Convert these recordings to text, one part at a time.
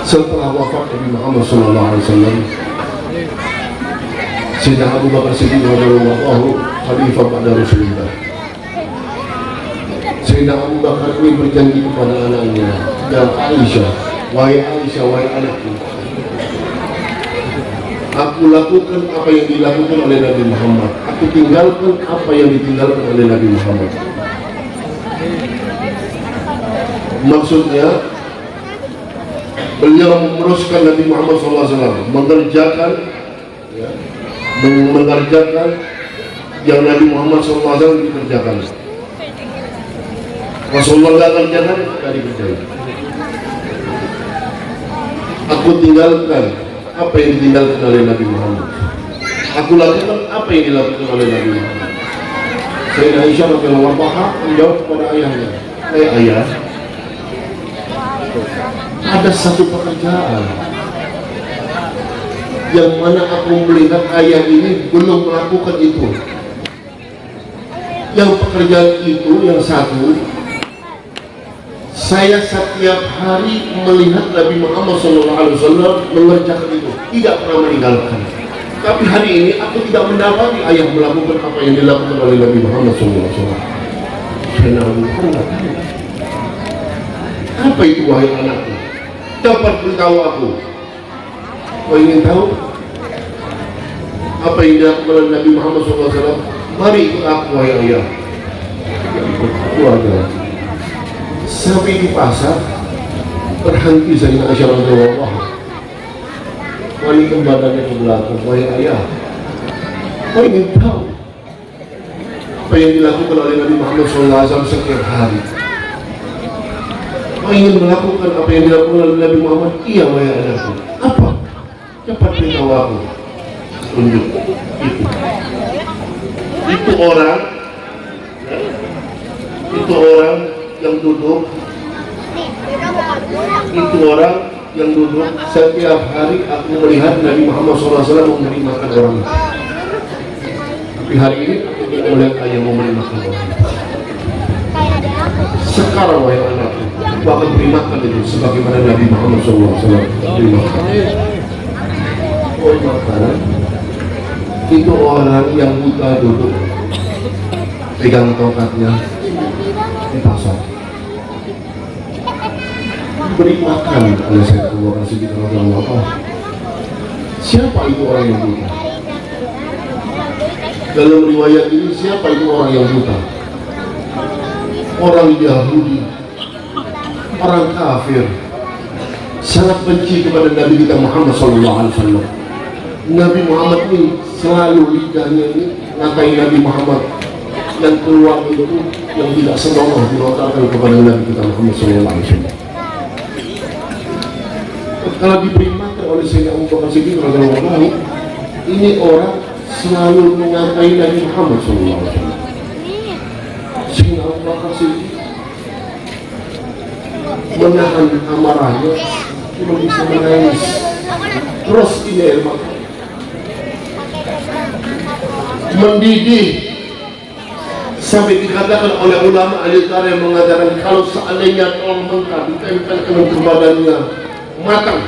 setelah wafat Nabi Muhammad SAW, Sayyidina Abu Bakar Siddiq radhiyallahu anhu khalifah pada Rasulullah. Sayyidina Abu Bakar ini berjanji kepada anaknya dan Aisyah, wahai anakku, aku lakukan apa yang dilakukan oleh Nabi Muhammad, aku tinggalkan apa yang ditinggalkan oleh Nabi Muhammad. Maksudnya beliau meneruskan Nabi Muhammad SAW mengerjakan yang Nabi Muhammad SAW dikerjakan. Rasulullah tidak kerjakan, tidak dikerjakan. Aku tinggalkan apa yang ditinggalkan oleh Nabi Muhammad, aku lakukan apa yang dilakukan oleh Nabi Muhammad. Sayyidina Aisyah radhiyallahu anha menjawab kepada ayahnya, ayah, ada satu pekerjaan yang mana aku melihat ayah ini belum melakukan itu. Yang pekerjaan itu yang satu, saya setiap hari melihat Nabi Muhammad SAW mengerjakan itu, tidak pernah meninggalkan. Tapi hari ini aku tidak mendapati ayah melakukan apa yang dilakukan oleh Nabi Muhammad SAW. Saya tahu. Apa itu wahai anakku? Dapat beritahu aku. Kau ingin tahu apa yang dilakukan oleh Nabi Muhammad SAW? Mari ikut aku wahai ayah. Keluarga. Sampai di pasar berhenti Sayyidina Aisyah radhiyallahu anha. Wanita badannya ke belakang, wahai ayah, kau ingin tahu apa yang dilakukan oleh Nabi Muhammad SAW setiap hari? Kau ingin melakukan apa yang dilakukan oleh Nabi Muhammad? Iya wahai anakku. Apa? Cepat beritahu aku. Tunjuk itu orang yang duduk, itu orang yang duduk setiap hari aku melihat Nabi Muhammad SAW memberi makan orang. Tapi hari ini aku tidak melihat ayah memberi makan orang. Sekarang wahai anakku, aku akan beri makan itu sebagaimana Nabi Muhammad SAW beri makan. Oh makanan itu orang yang buta duduk pegang tongkatnya di pasar, beri makan oleh Sayyidina Abu Bakar Siddiq radhiyallahu anhu. Siapa itu orang yang buta? Dalam riwayat ini siapa itu orang yang buta? Orang Yahudi, orang kafir, sangat benci kepada Nabi kita Muhammad SAW. Nabi Muhammad ini selalu lidahnya ini ngatain Nabi Muhammad, yang keluar itu yang tidak senonoh dilontarkan kepada Nabi kita Muhammad SAW. Kalau diberi makan oleh Sayyidina Abu Bakar Siddiq radhiyallahu anhu, ini orang selalu mengatai Nabi Muhammad SAW. Sayyidina Abu Bakar Siddiq menahan amarahnya, cuma bisa menangis. Terus ini air mata mendidih sampai dikatakan oleh ulama ahli tarikh mengatakan kalau seandainya tolong mentah ditempelkan ke badannya matang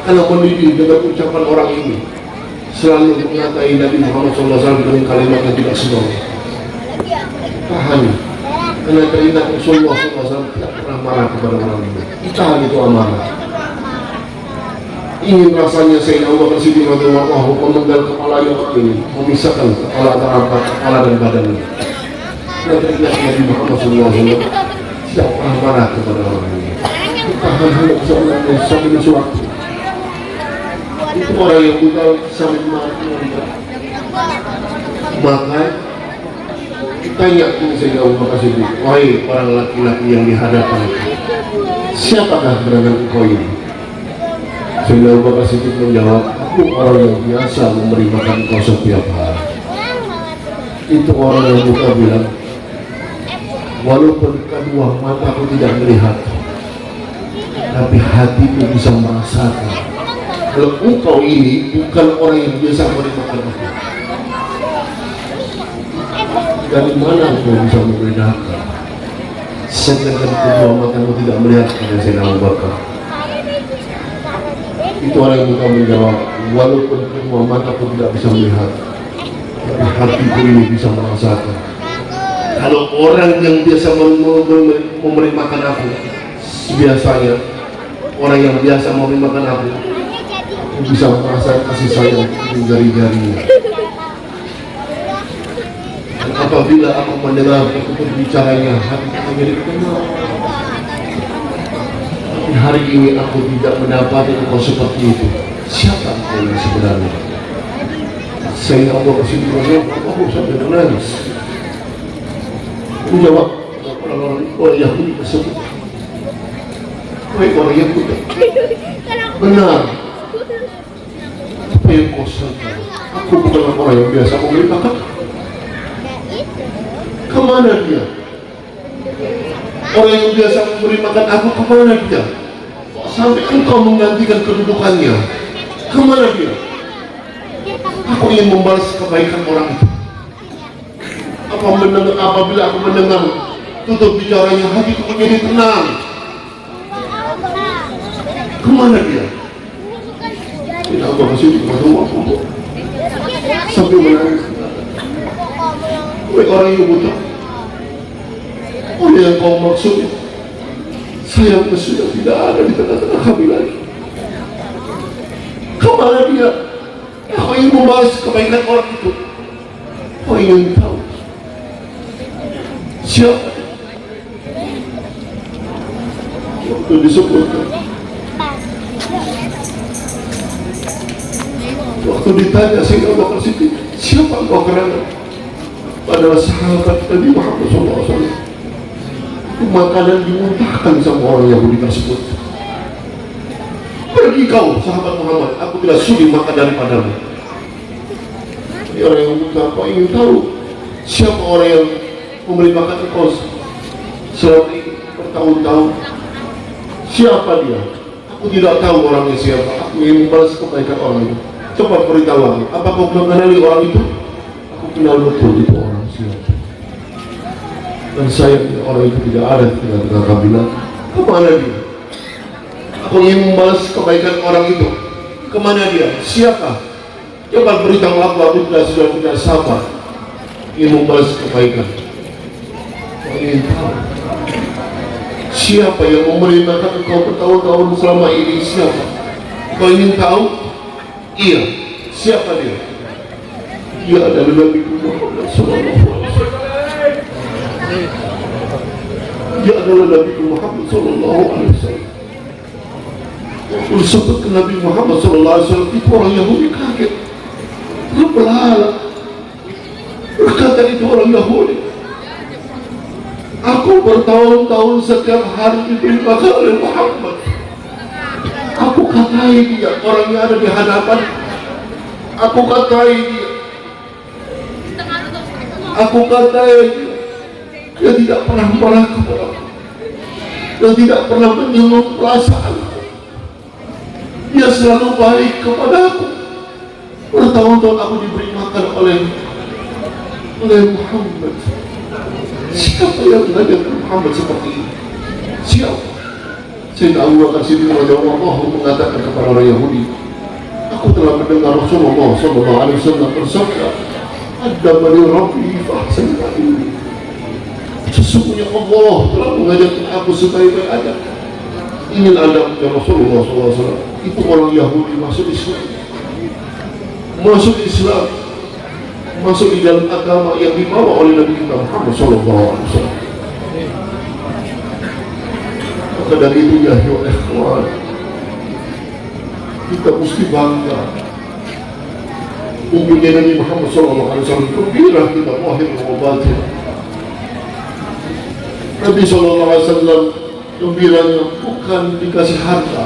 karena mendidih dengan ucapan orang ini selalu mengatai Nabi Muhammad SAW dengan kalimat yang tidak senonoh. Tahan karena teringat Rasulullah SAW tidak pernah marah kepada orang ini. Tahan itu amarah. Ingin rasanya Sayyidina Abu Bakar Siddiq radhiyallahu anhu memenggal kepala orang ini, memisahkan kepala antara kepala dan badannya. Dan teringat Nabi Muhammad SAW tidak pernah marah kepada orang ini. Tahan hanya sampai sewaktu. Itu orang yang buta sampai mati. Maka tanya ke Sayyidina Abu Bakar Siddiq, wahai orang laki-laki yang dihadapan, siapakah gerangan engkau ini? Sayyidina Abu Bakar Siddiq menjawab, aku orang yang biasa memberi makan engkau setiap hari. Itu orang yang buta bilang, walaupun kedua mataku tidak melihat, tapi hatiku bisa merasakan kalau engkau ini bukan orang yang biasa memberi makan aku. Dari mana engkau bisa membedakan sedangkan kedua matamu tidak melihat? Pada Sayyidina Abu Bakar, Itu orang yang bukan menjawab, walaupun kedua mata pun tidak bisa melihat, tapi hatiku ini bisa merasakan. Kalau orang yang biasa memberi makan aku, biasanya orang yang biasa memberi makan aku bisa merasakan kasih sayang di jari-jarinya. Dan apabila aku mendengar berbicaranya, hatiku menjadi tenang. Hari ini aku tidak mendapati engkau seperti itu. Siapa engkau yang sebenarnya? Saya Allah kasih dia, aku sampai menangis. Aku jawab, orang Yahudi tersebut. Wahai orang Yahudi, benar. Apa yang kau sangka? Aku bukanlah orang yang biasa memberi makan. Kemana dia? Orang yang biasa memberi makan aku, kemana dia? Sampai engkau menggantikan kedudukannya, kemana dia? Aku ingin membalas kebaikan orang itu. Apabila aku mendengar tutur bicaranya, hatiku menjadi tenang. Kemana dia? Tidak apa masih aku sampai menangis. Wahai orang yang buta, oleh yang kau maksud, sayangnya sudah tidak ada di tengah-tengah kami lagi. Kemana dia? Aku ingin membalas kebaikan orang itu. Aku ingin tahu siapa waktu disebutkan, waktu ditanya Sayyidina Abu Bakar Siddiq, siapa engkau kenal? Adalah sahabat Nabi Muhammad SAW. Makanan dimuntahkan sama orang Yahudi tersebut. Pergi kau, sahabat Muhammad, aku tidak sudi makan daripadamu. Ini orang yang buta, apa ingin tahu siapa orang yang memberi makan engkau selama ini bertahun-tahun? Siapa dia? Aku tidak tahu orangnya siapa. Aku ingin membalas kebaikan orang itu. Coba beritahu aku, apa kau mengenali orang itu? Aku kenal betul itu orang siapa. Dan sayangnya orang itu tidak ada di tengah-tengah kabinet. Kemana dia? Aku ingin membalas kebaikan orang itu. Kemana dia? Siapa? Coba beritahu aku sudah tidak sabar ingin membalas kebaikan. Aku ingin tahu siapa yang memberi makan engkau bertahun-tahun selama ini. Siapa? Kau ingin tahu? Iya. Siapa dia? Dia adalah Nabi Muhammad SAW. Dia adalah Nabi Muhammad SAW. Waktu disebut ke Nabi Muhammad SAW, itu orang Yahudi kaget. Berbelalak. Berkata itu orang Yahudi, aku bertahun-tahun setiap hari diberi makan oleh Muhammad. Aku katai dia, orang yang ada di hadapan. Aku katai dia. Aku katai dia. Dia tidak pernah marah kepada aku. Dia tidak pernah menyinggung perasaanku. Dia selalu baik kepada aku. Bertahun-tahun aku diberi makan oleh Muhammad. Siapa yang mengajar Muhammad seperti ini? Siapa? Sayyidina Abu Bakar Siddiq radhiyallahu anhu mengatakan kepada orang Yahudi, aku telah mendengar Rasulullah SAW bersabda, ada bani Rabbi fahsan ini. Sesungguhnya Allah telah mengajarkan aku sebaik-baik adab. Ingin adabnya Rasulullah SAW. Itu orang Yahudi masuk Islam, masuk di dalam agama yang dibawa oleh Nabi kita Muhammad SAW. Maka dari itu ya ikhwan, kita mesti bangga mempunyai Nabi Muhammad SAW. Gembira kita wahid wa batin. Nabi SAW gembiranya bukan dikasih harta.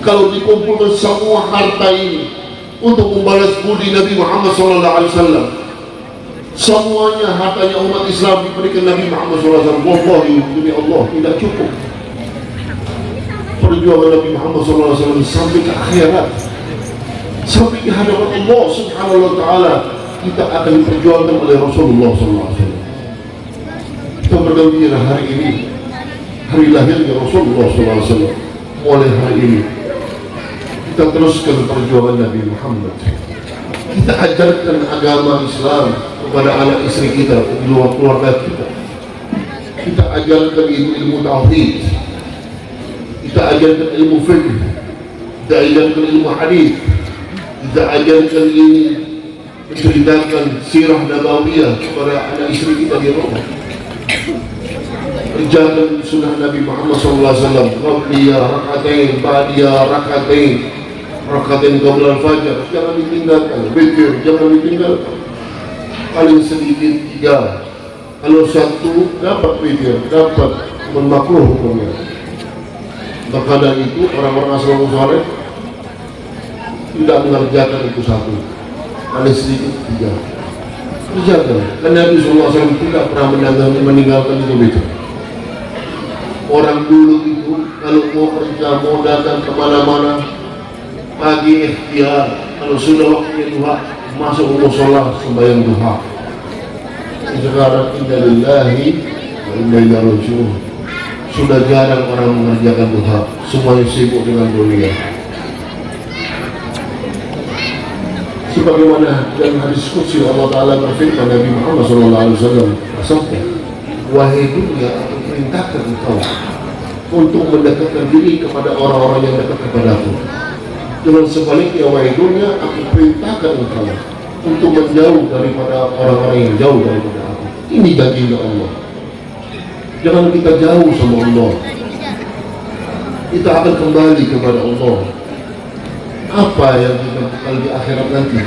Kalau dikumpulkan semua harta ini untuk membalas budi Nabi Muhammad SAW, semuanya hartanya umat Islam diberikan Nabi Muhammad SAW, wallahi demi Allah tidak cukup. Perjuangan Nabi Muhammad SAW sampai ke akhirat, sampai di hadapan Allah Subhanahu wa Ta'ala, kita akan diperjuangkan oleh Rasulullah SAW. Kita bergembira hari ini, hari lahirnya Rasulullah SAW. Mulai hari ini Kita teruskan perjuangan Nabi Muhammad. Kita ajarkan agama Islam kepada anak istri kita, kedua keluarga kita. Kita ajarkan ilmu tauhid. Kita ajarkan ilmu fikih. Kita ajarkan ilmu hadis. Kita ajarkan ini, menceritakan sirah nabawiyah kepada anak istri kita di rumah. Kerjakan sunnah Nabi Muhammad SAW. Qabliyah rakatain, ba'diyah rakatain, rakatain qabla al-fajr. Jangan ditinggalkan. Zikir jangan ditinggalkan. Paling sedikit 3. Kalau 1 dapat zikir, dapat makruh hukumnya. Maka dari itu orang-orang asal saleh tidak mengerjakan itu 1. Paling sedikit 3. Kerjakan. Karena Nabi SAW tidak pernah meninggalkan itu zikir. Orang dulu itu kalau mau kerja, mau datang kemana-mana, pagi ikhtiar, kalau sudah waktunya duha, masuk musola sembahyang duha. Sekarang inna lillahi wa inna ilaihi raji'un. Sudah jarang orang mengerjakan duha, semuanya sibuk dengan dunia. Sebagaimana dalam hadis qudsi Allah Ta'ala berfirman, Nabi Muhammad SAW bersabda, wahai dunia, aku perintahkan engkau untuk mendekatkan diri kepada orang-orang yang dekat kepadaku. Dengan sebaliknya, wahai dunia, aku perintahkan engkau untuk menjauh daripada orang-orang yang jauh daripada aku. Ini janjinya Allah. Jangan kita jauh sama Allah. Kita akan kembali kepada Allah. Apa yang kita bekal di akhirat nanti?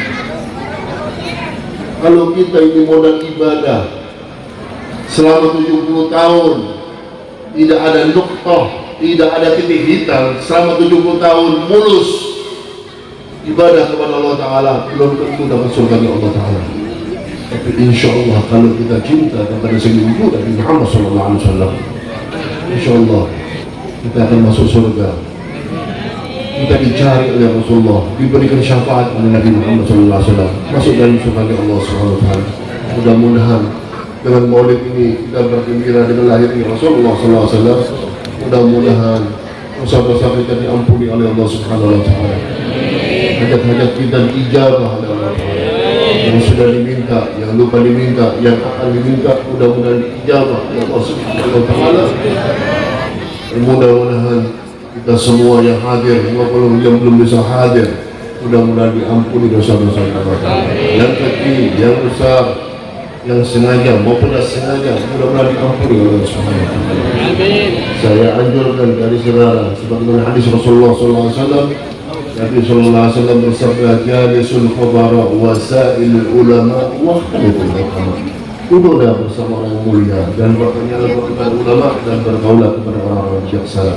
Kalau kita ini modal ibadah selama 70 tahun, tidak ada nuqtah, tidak ada titik hitam, selama 70 tahun mulus ibadah kepada Allah Ta'ala, belum tentu dapat surga Allah Ta'ala. Tapi insya Allah kalau kita cinta kepada Sayyidina Nabi Muhammad SAW, insya Allah kita akan masuk surga. Kita dicari oleh Rasulullah, diberikan syafaat oleh Nabi Muhammad SAW, masuk dalam surga Allah SWT. Mudah-mudahan dengan maulid ini kita bergembira dengan lahirnya Rasulullah SAW. Mudah-mudahan dosa-dosa kita diampuni oleh Allah Subhanahu Wa Taala. Hajat-hajat kita diijabah oleh Allah Taala. Yang sudah diminta, yang lupa diminta, yang akan diminta, mudah-mudahan diijabah oleh Allah Subhanahu Wa Taala. Mudah-mudahan kita semua yang hadir maupun yang belum bisa hadir, mudah-mudahan diampuni dosa-dosa kita. Yang kecil, yang besar, yang sengaja maupun tidak sengaja, mudah-mudahan diampuni oleh Allah Subhanahu Wa Taala. Saya anjurkan dari saudara sebagaimana hadis Rasulullah SAW. Nabi SAW bersabda, jalisul khubara wasail ulama wa khaliful ulama. Duduklah bersama orang mulia dan bertanyalah kepada ulama dan bergaulah kepada orang-orang bijaksana.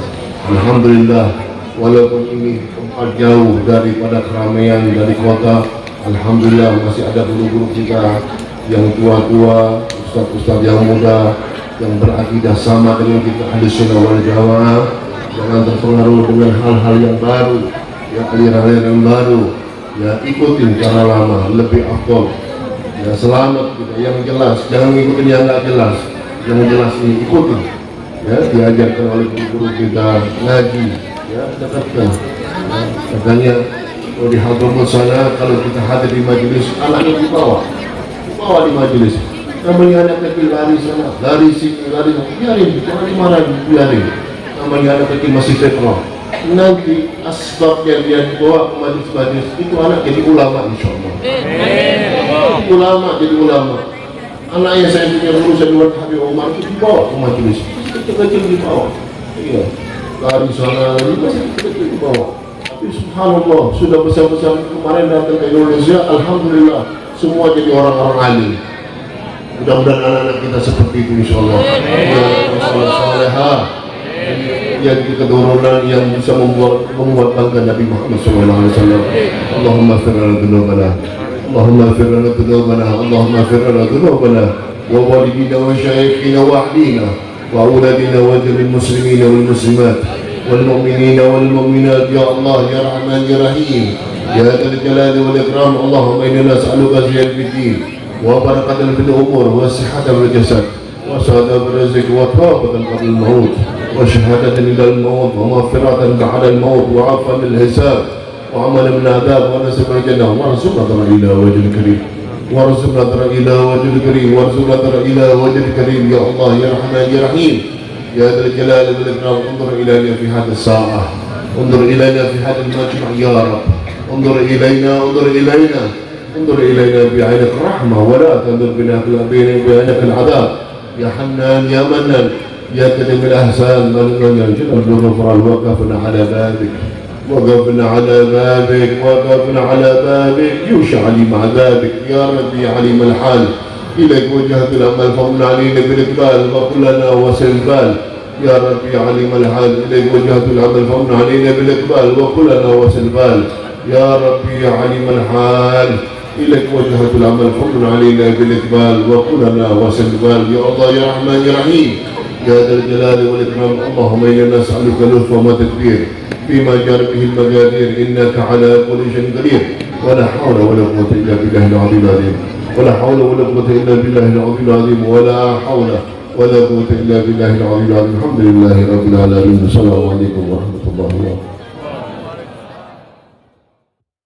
Alhamdulillah, walaupun ini tempat jauh daripada keramaian dari kota, alhamdulillah masih ada guru-guru kita yang tua-tua, ustaz-ustaz yang muda yang berakidah sama dengan kita ahli sunnah wal jamaah. Jangan terpengaruh dengan hal-hal yang baru, ya aliran-aliran yang baru, ya ikutin cara lama, lebih afdal. Ya selamat kita yang jelas, jangan ikutin yang nggak jelas. Yang jelas ini ikutin. Ya diajarkan oleh guru-guru kita ngaji, ya dekatkan. Ya, katanya kalau di Hadramut sana kalau kita hadir di majelis, anaknya dibawa di majelis. Namanya anak kecil lari sana, lari sini, lari sana, biarin, jangan dimarahin, biarin. Namanya anak kecil masih fitrah. Nanti asbabnya dia dibawa ke majelis-majelis itu anak jadi ulama insya Allah. Ulama jadi ulama. Anaknya saya punya guru saya buat Habib Umar itu dibawa ke majelis. Kecil-kecil dibawa. Iya. Lari sana, masih kecil dibawa. Tapi subhanallah sudah besar-besar kemarin datang ke Indonesia, alhamdulillah semua jadi orang-orang alim. Mudah-mudahan anak-anak kita seperti itu insyaAllah. Ya, masalah salihah yang keturunan yang bisa membuat bangga Nabi Muhammad SAW. Allahumma fir lana dhunubana, Allahumma fir lana dhunubana, Allahumma fir lana dhunubana wa walidina wa syayikhina wa ahlina wa auladina wa jami'il muslimina wal muslimat wal mu'minina wal mu'minat ya Allah ya Rahman ya Rahim ya Dzal Jalali wal Ikram. Allahumma inna nas'aluka ziyadatan fid din wa barakatan fil umur wa sihhatan fil jasad wa sa'adatan fil rizq wa tawbatan qabla al-maut wa syahadatan ila al-maut wa maghfiratan ba'da al-maut wa 'afwan lil hisab وعملا من العذاب ونسب الجنة وارزقنا ترى إلى وجه الكريم وارزقنا ترى إلى وجه الكريم وارزقنا ترى إلى وجه الكريم يا الله يا رحمن يا رحيم يا ذا الجلال والإكرام انظر إلينا في هذه الساعة انظر إلينا في هذا المجمع يا رب انظر إلينا انظر إلينا انظر إلينا بعينك الرحمة ولا تنظر بعينك العذاب يا حنان يا منان يا كريم الأحسان من يجل الغفران وقفنا على بابك وقفنا على بابك وقفنا على بابك يوشع لي مع بابك يا ربي عليم الحال إليك وجهت الأمل فمن علينا بالإقبال وقل لنا وسل البال يا ربي عليم الحال إليك وجهت الأمل فمن علينا بالإقبال وقل لنا وسل البال يا ربي عليم الحال إليك وجهت الأمل فمن علينا بالإقبال وقل لنا وسل البال يا الله يا رحمن يا رحيم يا ذا الجلال والإكرام اللهم إنا نسألك لطف وتدبير فيما جار به المقادير إنك على كل شيء قدير ولا حول ولا قوة إلا بالله العظيم العظيم ولا حول ولا قوة إلا بالله العظيم العظيم ولا حول ولا قوة إلا بالله العظيم العظيم الحمد لله رب العالمين السلام عليكم ورحمة الله وبركاته.